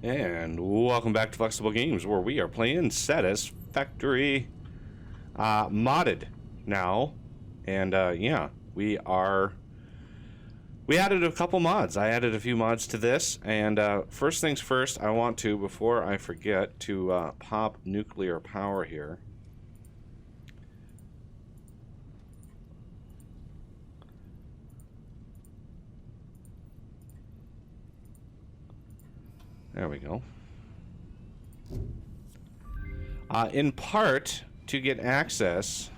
And welcome back to Flexible Games, where we are playing Satisfactory modded now. And yeah, we added a couple mods. I added a few mods to this. And first things first, I want to, before I forget, to pop nuclear power here. There we go. In part, to get access...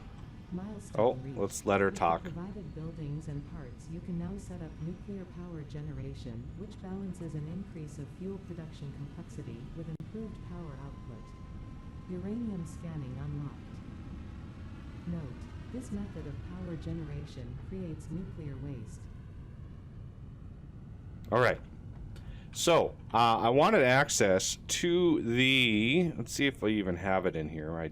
let's let her talk. Provided buildings and parts, you can now set up nuclear power generation, which balances an increase of fuel production complexity with improved power output. Uranium scanning unlocked. Note, this method of power generation creates nuclear waste. All right. So, I wanted access to the... Let's see if we even have it in here. I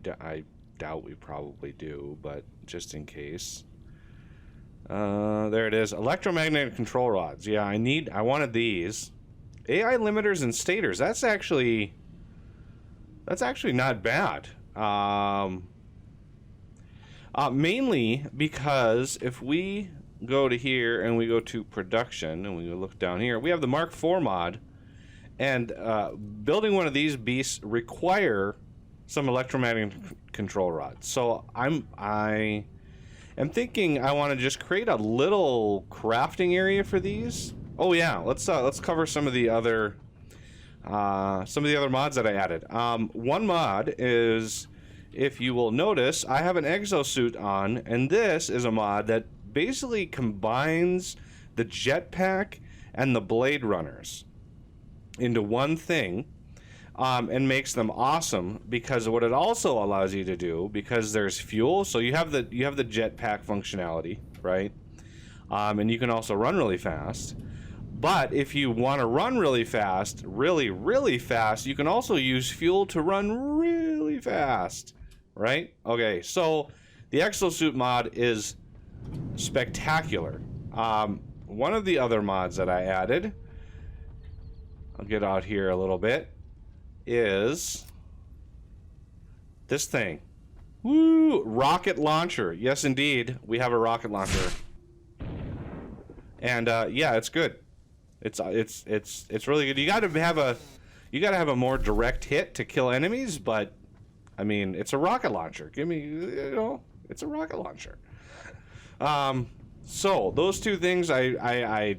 doubt we probably do, but just in case. There it is. Electromagnetic control rods. Yeah, I wanted these. AI limiters and stators. That's actually not bad. Mainly because if we go to here and we go to production and we look down here, we have the Mark IV mod, and building one of these beasts require some electromagnetic control rods. So I am thinking I want to just create a little crafting area for these. Oh yeah, let's cover some of the other mods that I added. One mod is, if you will notice, I have an exosuit on, and this is a mod that basically combines the jetpack and the Blade Runners into one thing, and makes them awesome, because what it also allows you to do, because there's fuel, so you have the jetpack functionality, right? And you can also run really fast. But if you want to run really fast, really fast, you can also use fuel to run really fast, right? Okay, so the exosuit mod is spectacular. One of the other mods that I added, I'll get out here a little bit, is this thing. Woo! Rocket launcher. Yes, indeed, we have a rocket launcher. And yeah, it's good. It's really good. You gotta have a more direct hit to kill enemies, but I mean, it's a rocket launcher. It's a rocket launcher. So those two things, I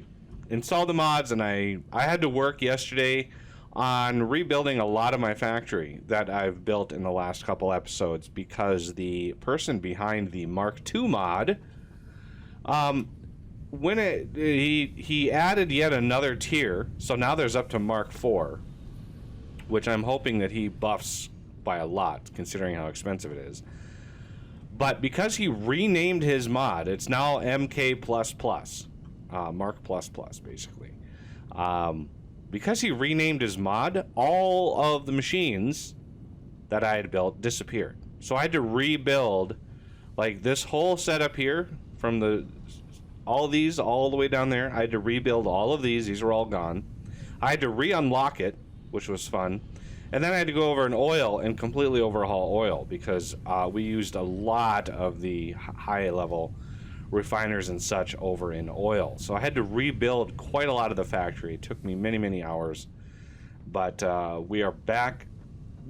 installed the mods, and I had to work yesterday on rebuilding a lot of my factory that I've built in the last couple episodes, because the person behind the Mark II mod, he added yet another tier, so now there's up to Mark IV, which I'm hoping that he buffs by a lot, considering how expensive it is. But because he renamed his mod, it's now MK++, Mark++, basically. Because he renamed his mod, all of the machines that I had built disappeared. So I had to rebuild, like, this whole setup here, from all these all the way down there. I had to rebuild all of these. These were all gone. I had to re-unlock it, which was fun. And then I had to go over an oil and completely overhaul oil, because we used a lot of the high-level refiners and such over in oil. So I had to rebuild quite a lot of the factory. It took me many hours. But we are back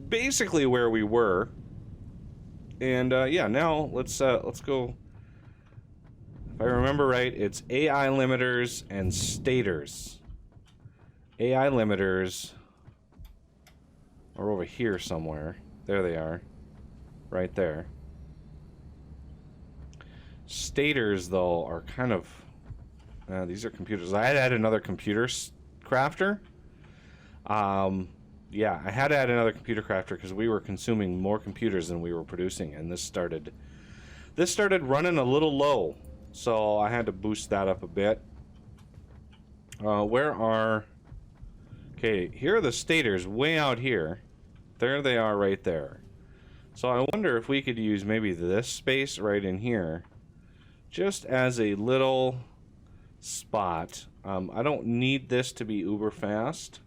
basically where we were. And yeah, now let's go. If I remember right, it's AI limiters and stators. AI limiters are over here somewhere. There they are. Right there. Stators, though, are kind of... these are computers. I had to add another computer crafter. Yeah, I had to add another computer crafter because we were consuming more computers than we were producing, and this started running a little low, so I had to boost that up a bit. Where are... Okay, here are the stators way out here. There they are right there. So I wonder if we could use maybe this space right in here just as a little spot. I don't need this to be uber fast.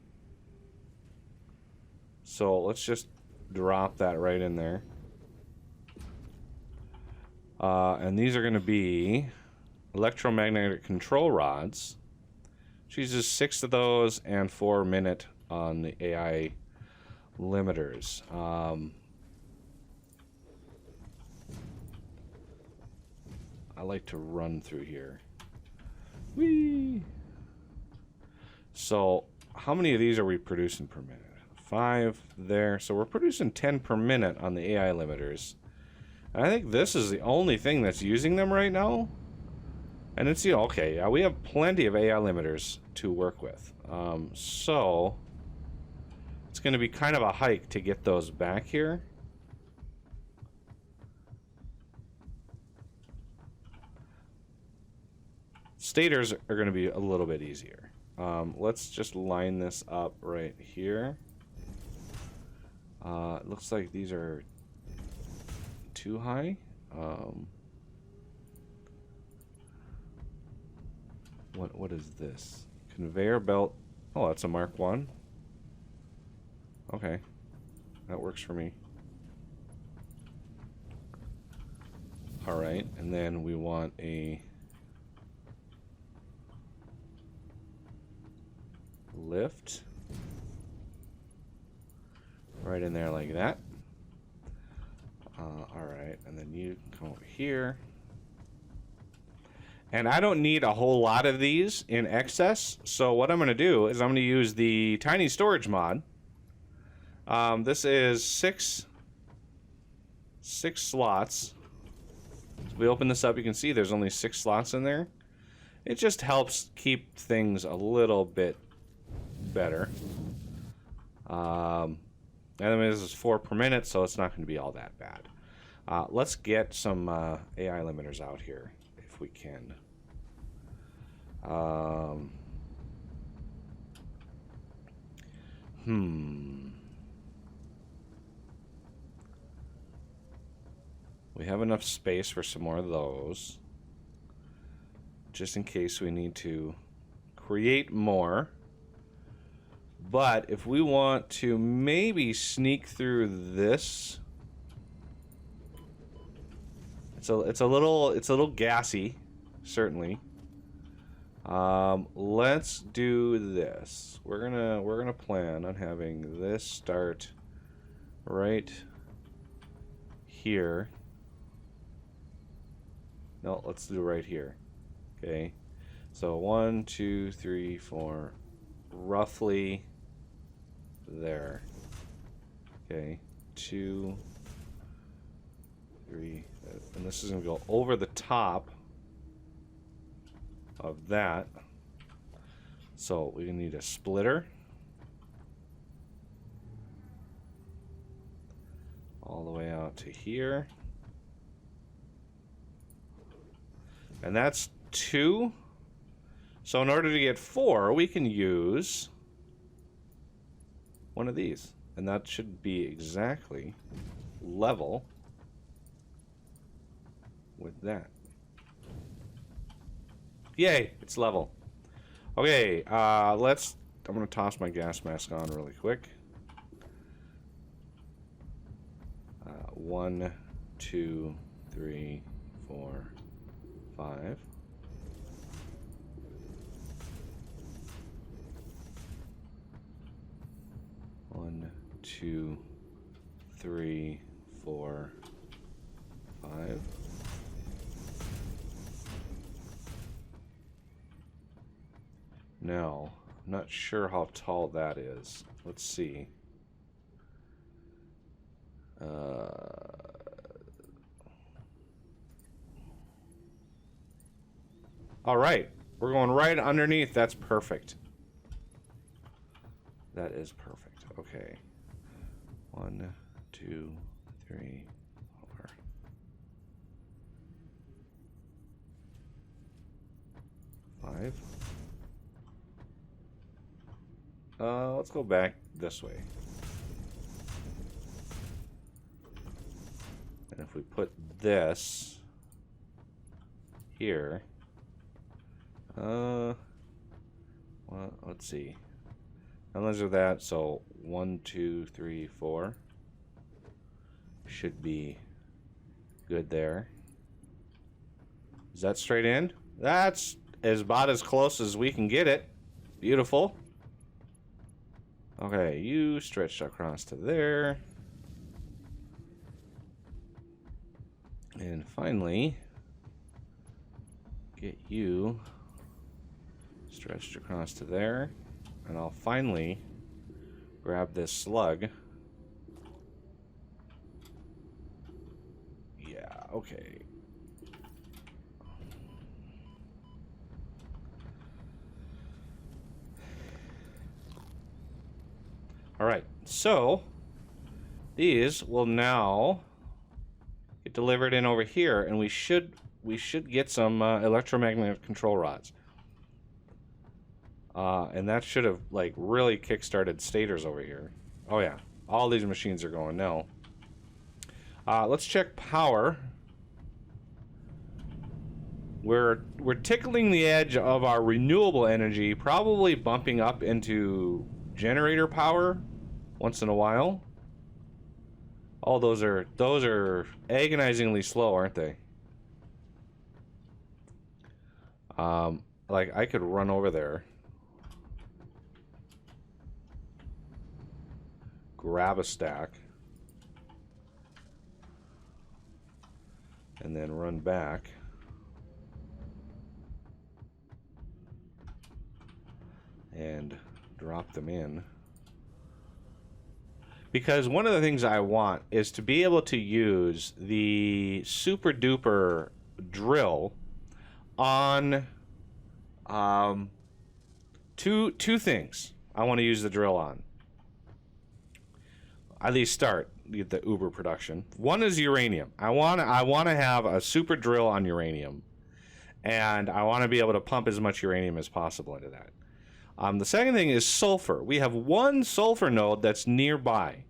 So let's just drop that right in there. And these are going to be electromagnetic control rods. She uses 6 of those and 4 minute on the AI limiters. I like to run through here. Whee! So how many of these are we producing per minute? 5 there. So we're producing 10 per minute on the AI limiters. And I think this is the only thing that's using them right now. And it's, you know, okay, yeah, we have plenty of AI limiters to work with. So it's going to be kind of a hike to get those back here. Stators are going to be a little bit easier. Let's just line this up right here. It looks like these are too high. What is this? Conveyor belt. Oh, that's a Mark 1. Okay. That works for me. Alright, and then we want a lift. Right in there like that. Alright, and then you come over here. And I don't need a whole lot of these in excess, so what I'm going to do is I'm going to use the tiny storage mod. This is six slots. If we open this up, you can see there's only 6 slots in there. It just helps keep things a little bit better. And then this is 4 per minute, so it's not going to be all that bad. Let's get some AI limiters out here if we can. We have enough space for some more of those, just in case we need to create more. But if we want to maybe sneak through this, it's a little gassy, certainly. Let's do this. We're gonna plan on having this start right here. No, let's do right here. Okay. So 1, 2, 3, 4, roughly there. Okay. 2, 3, and this is gonna go over the top of that. So we need a splitter all the way out to here, and that's 2. So in order to get 4, we can use one of these, and that should be exactly level with that. Yay, it's level. Okay, I'm gonna toss my gas mask on really quick. 1, 2, 3, 4, 5. One, 2, 3, 4, 5. Now, I'm not sure how tall that is. Let's see. All right, we're going right underneath. That's perfect. That is perfect. Okay. 1, 2, 3, 4. 5. Let's go back this way. And if we put this here, well, let's see. Unless of that, so 1, 2, 3, 4 should be good there. Is that straight in? That's about as close as we can get it. Beautiful. Okay, you stretched across to there. And finally, get you stretched across to there. And I'll finally grab this slug. Yeah, okay. Alright, so these will now get delivered in over here, and we should get some electromagnetic control rods. And that should have, like, really kick-started stators over here. Oh, yeah. All these machines are going now. Let's check power. We're tickling the edge of our renewable energy, probably bumping up into generator power once in a while. Oh, those are agonizingly slow, aren't they? Like, I could run over there, grab a stack, and then run back. And drop them in. Because one of the things I want is to be able to use the super duper drill on two things I want to use the drill on. At least start the uber production. One is uranium. I want to have a super drill on uranium, and I want to be able to pump as much uranium as possible into that. The second thing is sulfur. We have one sulfur node that's nearby,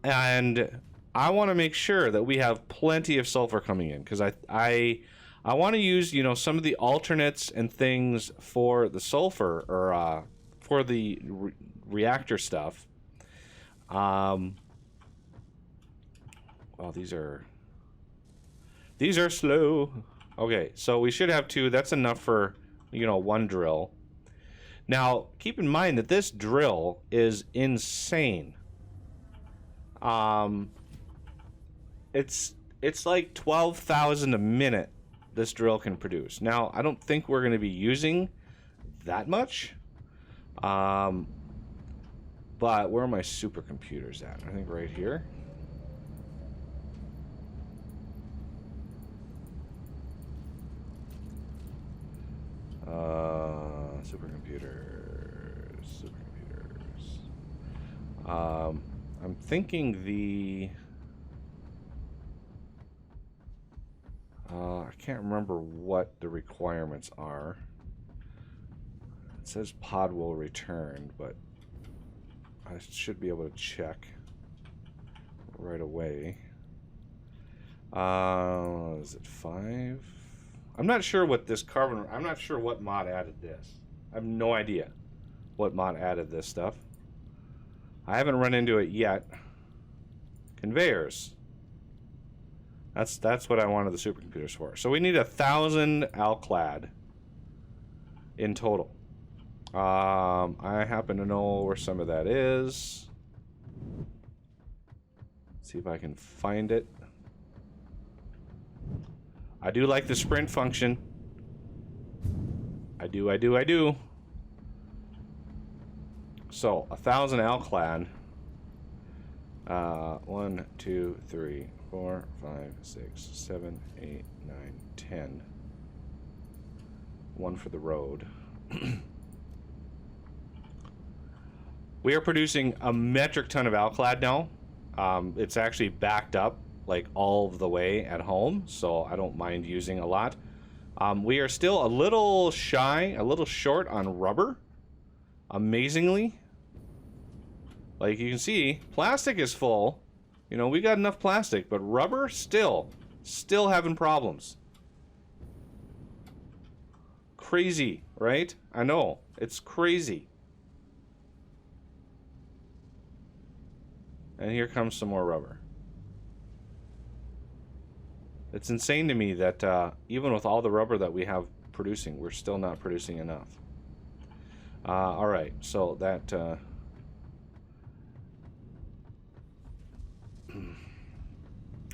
and I want to make sure that we have plenty of sulfur coming in, because I want to use, you know, some of the alternates and things for the sulfur, or for the reactor stuff. Oh, these are slow. Okay, so we should have two. That's enough for, you know, one drill. Now, keep in mind that this drill is insane. It's like 12,000 a minute this drill can produce. Now, I don't think we're going to be using that much. But where are my supercomputers at? I think right here. Supercomputers. I'm thinking the... I can't remember what the requirements are. It says pod will return, but I should be able to check right away. Is it 5? I'm not sure what this carbon... I'm not sure what mod added this. I have no idea what mod added this stuff. I haven't run into it yet. Conveyors. That's what I wanted the supercomputers for. So we need 1,000 alclad in total. I happen to know where some of that is. See if I can find it. I do like the sprint function. I do. So, 1,000 alclad. 1, 2, 3, 4, 5, 6, 7, 8, 9, 10. One for the road. We are producing a metric ton of alclad now. It's actually backed up like all of the way at home, so I don't mind using a lot. We are still a little shy, a little short on rubber, amazingly. Like you can see, plastic is full. You know, we got enough plastic, but rubber still having problems. Crazy, right? I know, it's crazy. And here comes some more rubber. It's insane to me that even with all the rubber that we have producing, we're still not producing enough. Alright, so that...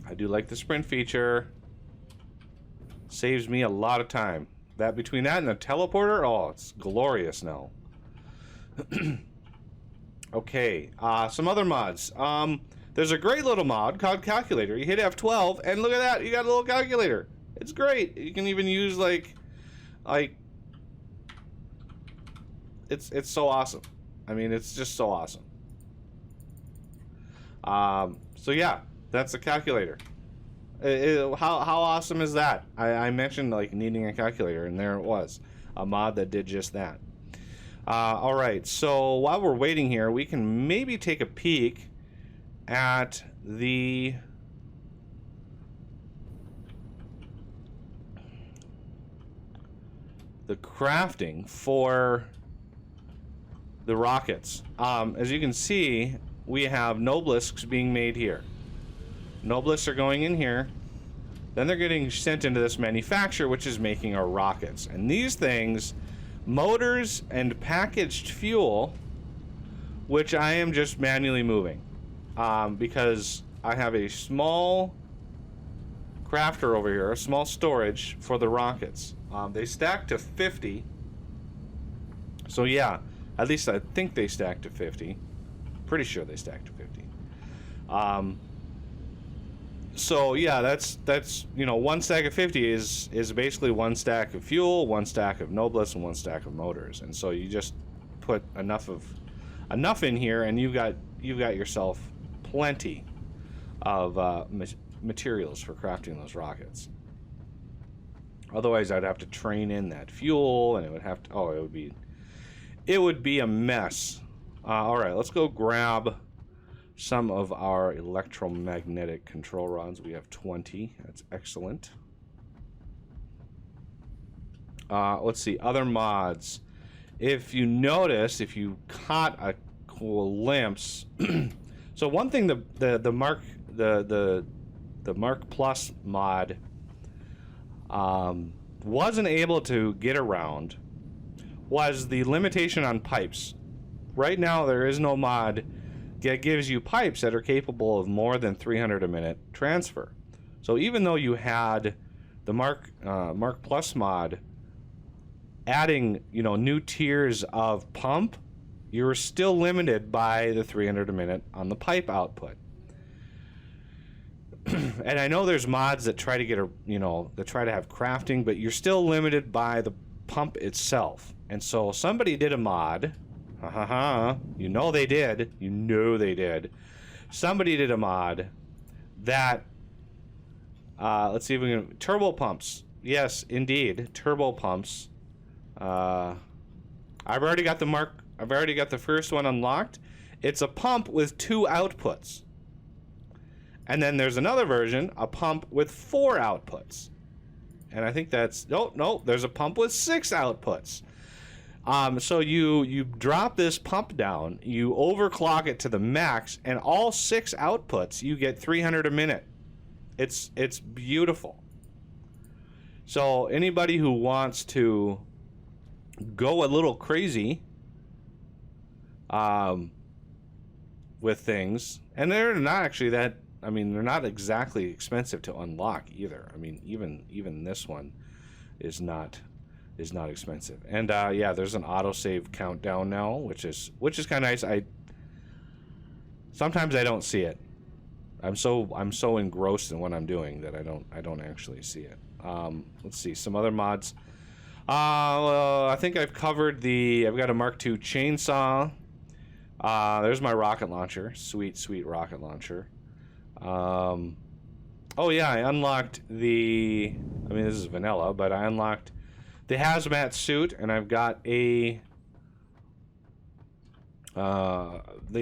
I do like the sprint feature. Saves me a lot of time. That between that and the teleporter, oh, it's glorious now. Okay, some other mods. There's a great little mod called Calculator. You hit F12, and look at that, you got a little calculator. It's great. You can even use like, it's so awesome. I mean, it's just so awesome. So yeah, that's a calculator. How awesome is that? I mentioned like needing a calculator, and there it was, a mod that did just that. All right, so while we're waiting here, we can maybe take a peek at the crafting for the rockets. As you can see, we have nobelisks being made here. Nobelisks are going in here, then they're getting sent into this manufacturer, which is making our rockets. And these things, motors and packaged fuel, which I am just manually moving, because I have a small crafter over here, a small storage for the rockets. They stack to 50, so yeah, at least I think they stack to 50. Pretty sure they stack to 50. So yeah, that's you know, one stack of 50 is basically one stack of fuel, one stack of noblesse, and one stack of motors. And so you just put enough in here, and you've got yourself plenty of materials for crafting those rockets. Otherwise, I'd have to train in that fuel, and it would have to. It would be a mess. All right, let's go grab some of our electromagnetic control rods. We have 20. That's excellent. Let's see, other mods. If you notice, if you caught a glimpse, so one thing the Mark Plus mod wasn't able to get around was the limitation on pipes. Right now, there is no mod that gives you pipes that are capable of more than 300 a minute transfer. So even though you had the Mark Plus mod adding, you know, new tiers of pump, you're still limited by the 300 a minute on the pipe output. And I know there's mods that try to get that try to have crafting, but you're still limited by the pump itself. And so somebody did a mod. You know they did. You know they did. Somebody did a mod that, let's see if we can, turbo pumps. Yes, indeed, turbo pumps. I've already got the first one unlocked. It's a pump with 2 outputs. And then there's another version, a pump with 4 outputs. And I think that's, no, there's a pump with 6 outputs. So you drop this pump down, you overclock it to the max, and all 6 outputs, you get 300 a minute. It's beautiful. So anybody who wants to go a little crazy with things, and they're not actually that, I mean, they're not exactly expensive to unlock either. I mean, even this one is not expensive. And yeah, there's an autosave countdown now, which is kind of nice. Sometimes I don't see it. I'm so engrossed in what I'm doing that I don't actually see it. Let's see some other mods. Well, I think I've covered I've got a Mark II chainsaw. There's my rocket launcher. Sweet rocket launcher. Oh yeah, I unlocked I mean, this is vanilla, but I unlocked the hazmat suit, and I've got the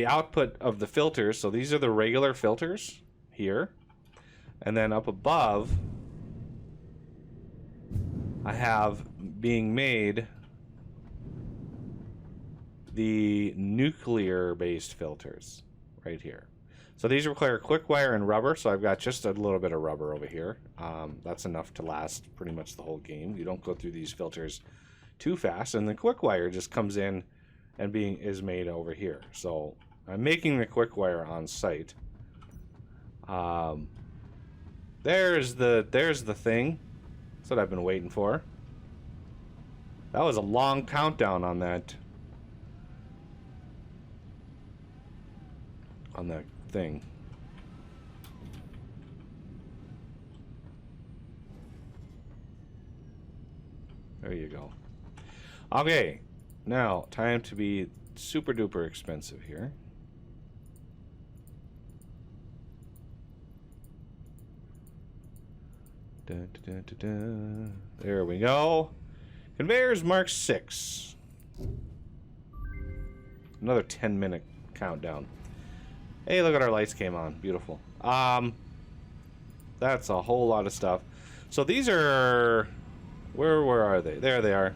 output of the filters. So these are the regular filters here, and then up above I have being made the nuclear based filters right here. So these require quick wire and rubber, so I've got just a little bit of rubber over here. That's enough to last pretty much the whole game. You don't go through these filters too fast, and the quick wire just comes in and is made over here. So I'm making the quick wire on site. There's the thing. That's what I've been waiting for. That was a long countdown on that thing. There you go. Okay, now time to be super duper expensive here. Dun, dun, dun, dun. There we go. Conveyors Mark 6. Another 10-minute countdown. Hey, look at our lights came on. Beautiful. That's a whole lot of stuff. So these are... Where are they? There they are.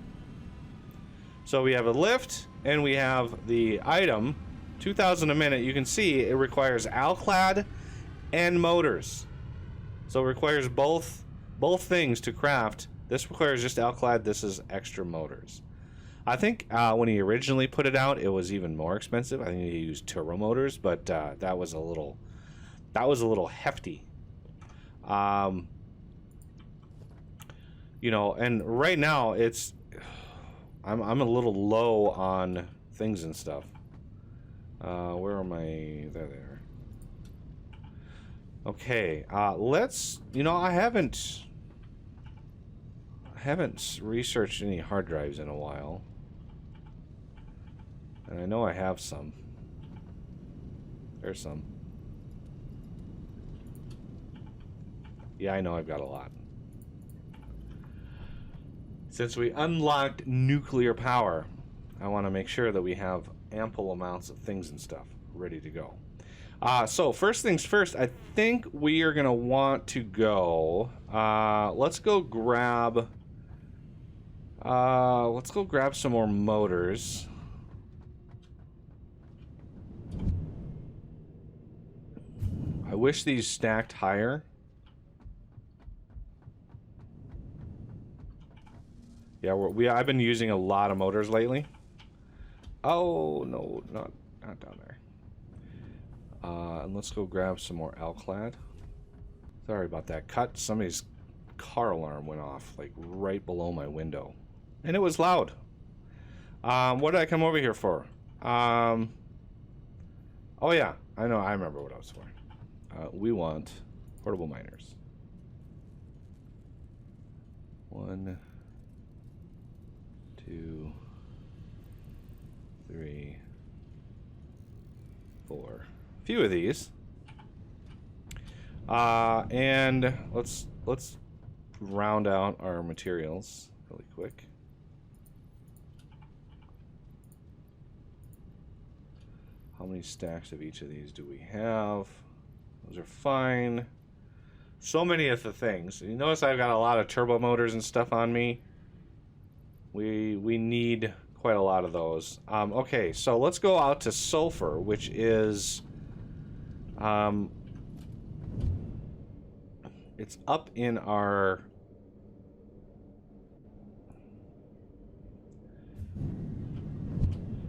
So we have a lift, and we have the item. 2,000 a minute. You can see it requires alclad and motors. So it requires both things to craft. This requires just alclad. This is extra motors. I think when he originally put it out, it was even more expensive. I think he used turbo motors, but that was a little hefty. You know, and right now it's I'm a little low on things and stuff. Where am I? There they are. Okay, let's. You know, I haven't researched any hard drives in a while. And I know I have some. There's some. Yeah, I know I've got a lot. Since we unlocked nuclear power, I want to make sure that we have ample amounts of things and stuff ready to go. So first things first, I think we are going to want to go... let's go grab some more motors. I wish these stacked higher. Yeah, I've been using a lot of motors lately. Oh no, not down there. And let's go grab some more alclad. Sorry about that cut. Somebody's car alarm went off like right below my window, and it was loud. What did I come over here for? Oh yeah, I know. I remember what I was for. We want portable miners. 1, 2, 3, 4. A few of these. And let's round out our materials really quick. How many stacks of each of these do we have? Those are fine. So many of the things. You notice I've got a lot of turbo motors and stuff on me. We need quite a lot of those. Okay, so let's go out to sulfur, which is it's up in our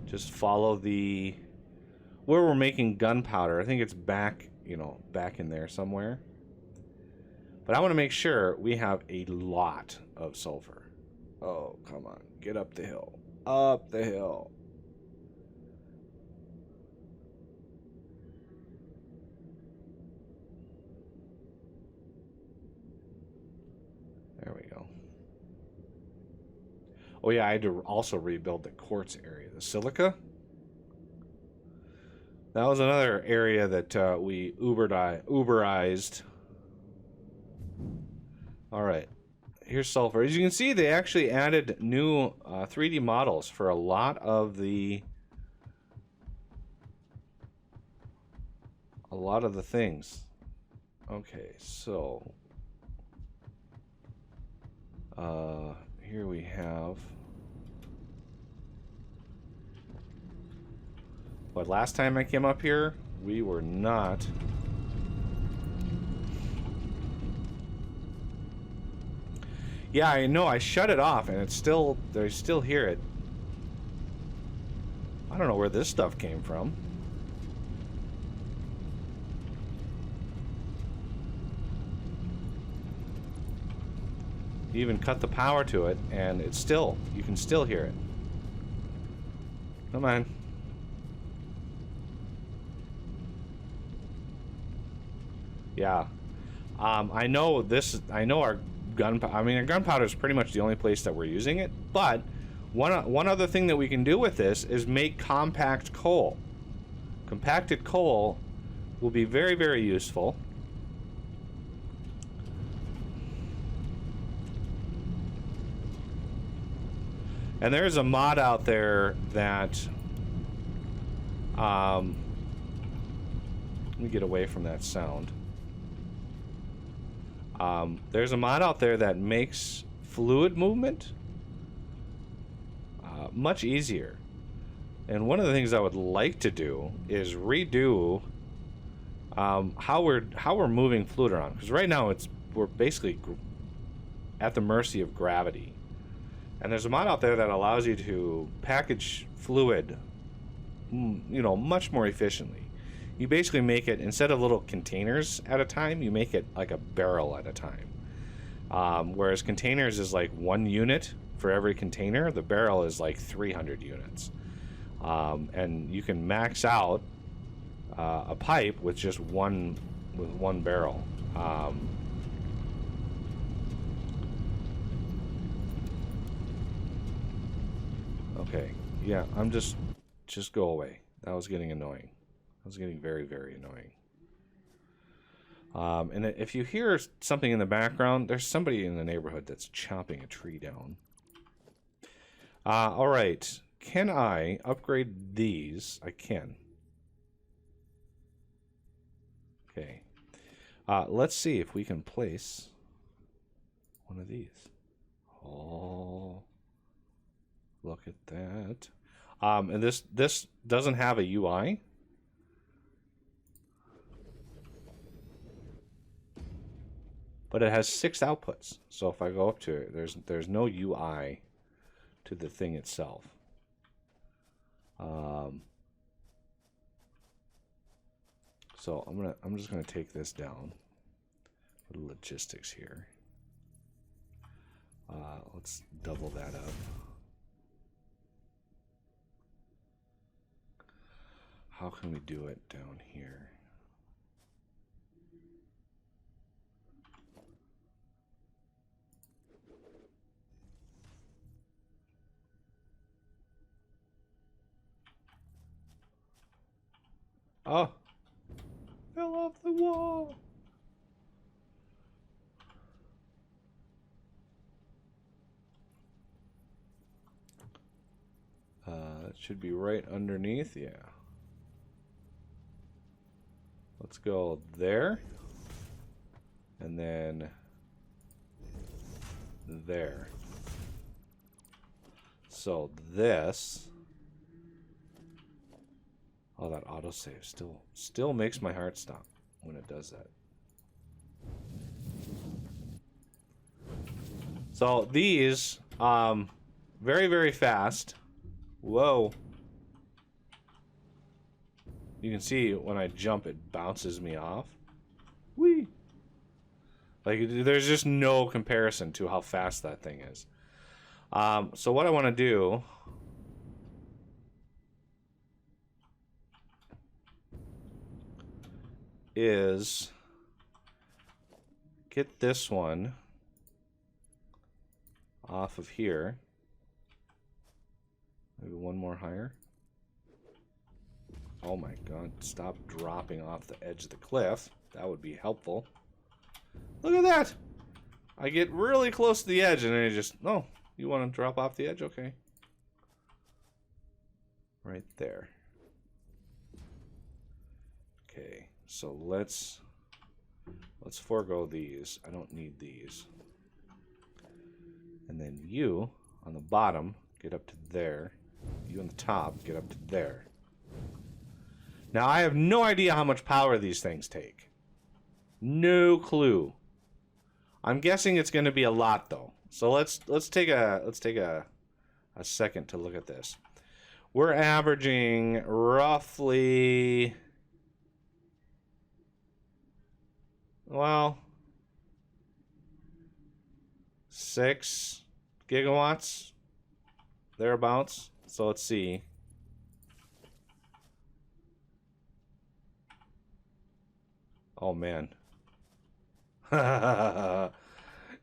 just follow the where we're making gunpowder. I think it's back, you know, back in there somewhere. But I want to make sure we have a lot of sulfur. Oh, come on. Get up the hill. Up the hill. There we go. Oh yeah, I had to also rebuild the quartz area. The silica. That was another area that we Uberized. All right. Here's sulfur. As you can see, they actually added new 3D models for a lot of the things. Okay, so here we have what last time I came up here We were not. Yeah, I know. I shut it off, and it's still. They still hear it. I don't know where this stuff came from. You even cut the power to it, and it's still. You can still hear it. Come on. Yeah. I know this. I know our gunpowder. I mean, our gunpowder is pretty much the only place that we're using it. But one other thing that we can do with this is make compact coal. Compacted coal will be very, very useful. And there's a mod out there that. Let me get away from that sound. There's a mod out there that makes fluid movement much easier. And one of the things I would like to do is redo how we're moving fluid around. Because right now we're basically at the mercy of gravity. And there's a mod out there that allows you to package fluid, much more efficiently. You basically make it, instead of little containers at a time, you make it like a barrel at a time. Whereas containers is like 1 unit for every container, the barrel is like 300 units. And you can max out a pipe with just one barrel. Okay, yeah, I'm just go away. That was getting annoying. That was getting very, very annoying. And if you hear something in the background, there's somebody in the neighborhood that's chopping a tree down. All right. Can I upgrade these? I can. Okay. Let's see if we can place one of these. Oh, look at that. And this doesn't have a UI. But it has 6 outputs. So if I go up to it, there's no UI to the thing itself. So I'm just gonna take this down. The logistics here. Let's double that up. How can we do it down here? Oh, fell off the wall. It should be right underneath, yeah. Let's go there. And then there. So this... Oh, that autosave still makes my heart stop when it does that. So these, very, very fast. Whoa. You can see when I jump, it bounces me off. Whee! Like, there's just no comparison to how fast that thing is. So what I want to do... is get this one off of here. Maybe one more higher. Oh my god, stop dropping off the edge of the cliff. That would be helpful. Look at that! I get really close to the edge and then it just... Oh, you want to drop off the edge? Okay. Right there. Okay. So let's forego these. I don't need these. And then you on the bottom get up to there. You on the top get up to there. Now, I have no idea how much power these things take. No clue. I'm guessing it's going to be a lot, though. So let's take a second to look at this. We're averaging roughly, well, 6 gigawatts thereabouts. So let's see. Oh man.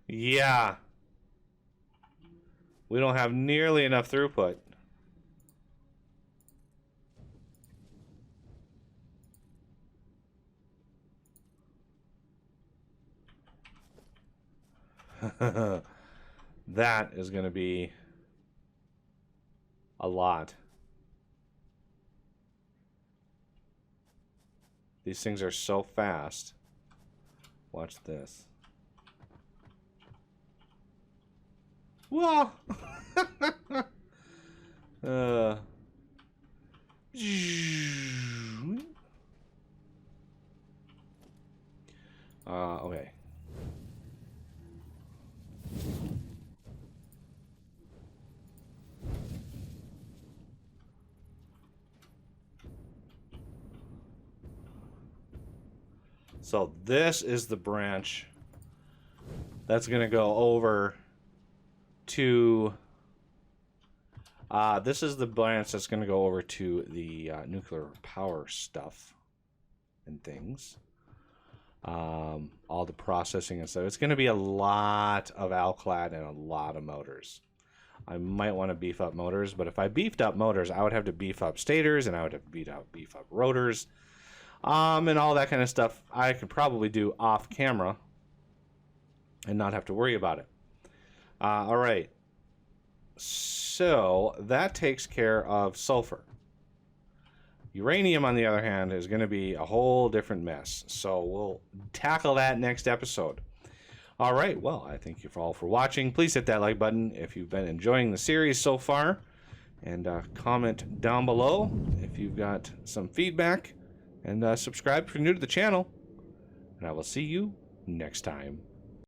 Yeah. We don't have nearly enough throughput. That is going to be a lot. These things are so fast. Watch this. Whoa! Okay. So this is the branch that's going to go over to... this is the branch that's going to go over to the nuclear power stuff and things. All the processing and stuff. It's going to be a lot of alclad and a lot of motors. I might want to beef up motors, but if I beefed up motors, I would have to beef up stators, and I would have to beef up rotors, and all that kind of stuff I could probably do off camera and not have to worry about it. All right. So that takes care of sulfur. Uranium, on the other hand, is going to be a whole different mess. So we'll tackle that next episode. All right. Well, I thank you all for watching. Please hit that like button if you've been enjoying the series so far. And comment down below if you've got some feedback. And subscribe if you're new to the channel. And I will see you next time.